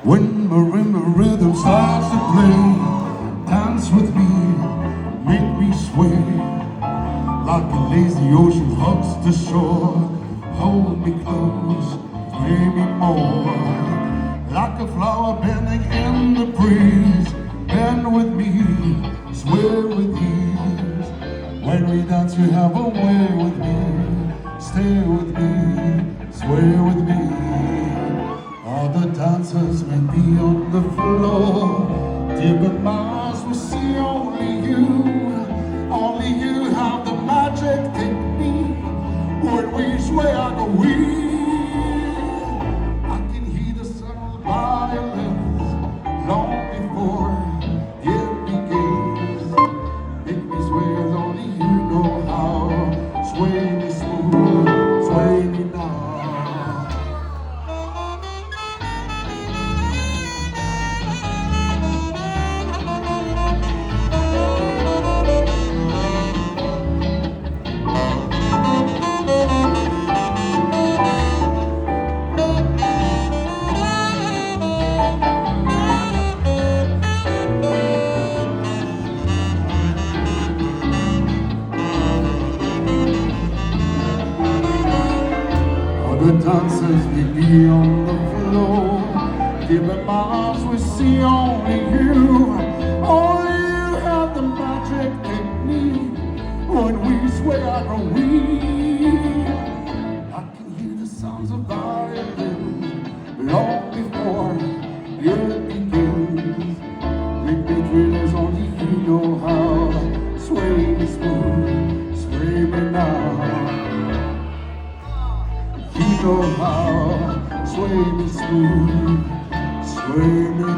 When marimba rhythm starts to play, dance with me, make me sway. Like a lazy ocean hugs the shore, hold me close, sway me more. Like a flower bending in the breeze, bend with me, sway with ease. When we dance you have a way with me, stay with me, sway with me. All the dancers may be on the floor, dear but Mars will see only you. Only you have the magic technique. When we sway I go weak. I can hear the sound of violins long before it begins. Make me sway as only you know how. Sway me smooth, sway me now. The dancers may be on the floor, give my arms we see only you. Only you have the magic technique. When we sway I go weak. I can hear the sounds of violins long before it begins. Make me thrill as only you know how. Sway me smooth, sway me now. You know how, sway me smooth, sway me